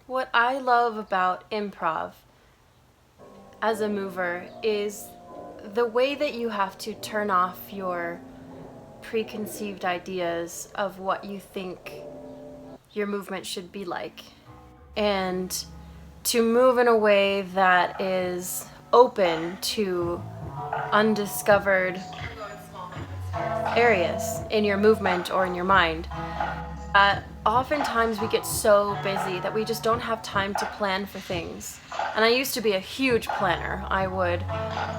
What I love about improv as a mover is the way that you have to turn off your preconceived ideas of what you think your movement should be like, and to move in a way that is open to undiscovered areas in your movement or in your mind. Oftentimes we get so busy that we just don't have time to plan for things. And I used to be a huge planner. I would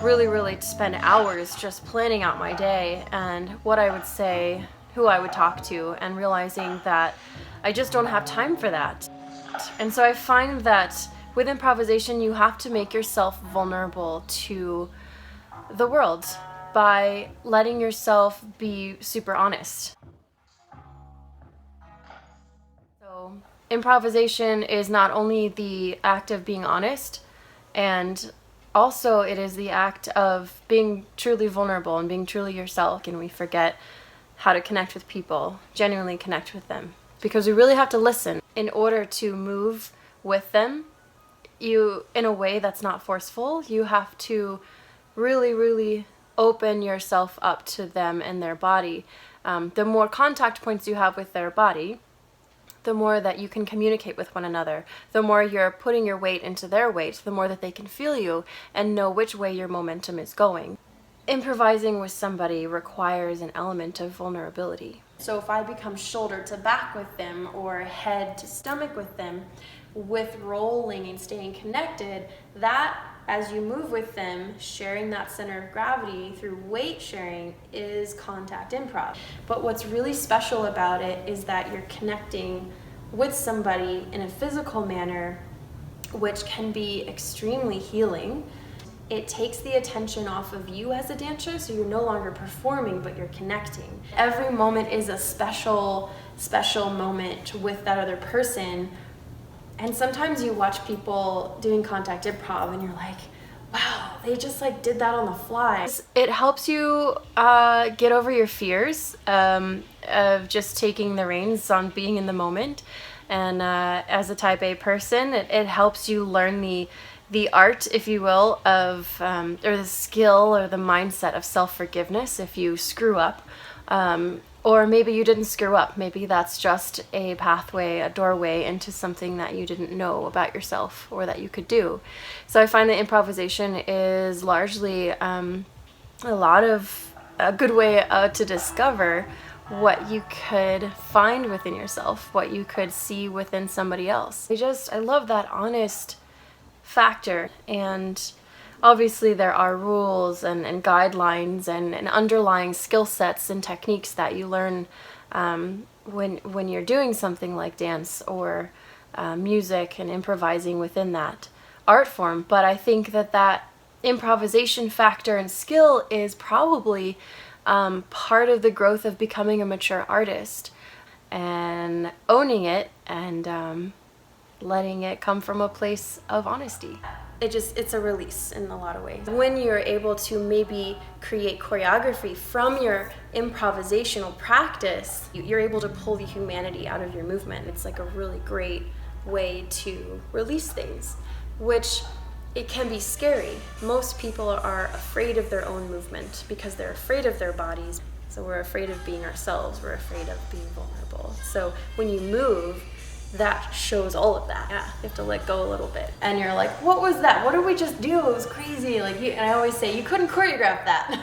really spend hours just planning out my day and what I would say, who I would talk to, and realizing that I just don't have time for that. And so I find that with improvisation, you have to make yourself vulnerable to the world by letting yourself be super honest. So improvisation is not only the act of being honest, and also it is the act of being truly vulnerable and being truly yourself. And we forget how to connect with people, genuinely connect with them, because we really have to listen in order to move with them. You, in a way that's not forceful, you have to really open yourself up to them and their body. The more contact points you have with their body, the more that you can communicate with one another. The more you're putting your weight into their weight, the more that they can feel you and know which way your momentum is going. Improvising with somebody requires an element of vulnerability. So if I become shoulder to back with them or head to stomach with them, with rolling and staying connected, that as you move with them, sharing that center of gravity through weight sharing is contact improv. But what's really special about it is that you're connecting with somebody in a physical manner, which can be extremely healing. It takes the attention off of you as a dancer, so you're no longer performing, but you're connecting. Every moment is a special moment with that other person. And sometimes you watch people doing contact improv and you're like, wow, they just like did that on the fly. It helps you get over your fears of just taking the reins on being in the moment. And as a type A person, it helps you learn the art, if you will, of or the skill or the mindset of self-forgiveness if you screw up. Or maybe you didn't screw up. Maybe that's just a pathway, a doorway into something that you didn't know about yourself or that you could do. So I find that improvisation is largely a good way to discover what you could find within yourself, what you could see within somebody else. I love that honest factor. And obviously there are rules and guidelines and underlying skill sets and techniques that you learn when you're doing something like dance or music and improvising within that art form. But I think that improvisation factor and skill is probably part of the growth of becoming a mature artist and owning it and letting it come from a place of honesty. It's a release in a lot of ways. When you're able to maybe create choreography from your improvisational practice, you're able to pull the humanity out of your movement. It's like a really great way to release things, which it can be scary. Most people are afraid of their own movement because they're afraid of their bodies. So we're afraid of being ourselves. We're afraid of being vulnerable. So when you move, that shows all of that. Yeah, you have to let go a little bit. And you're like, what was that? What did we just do? It was crazy. And I always say, you couldn't choreograph that.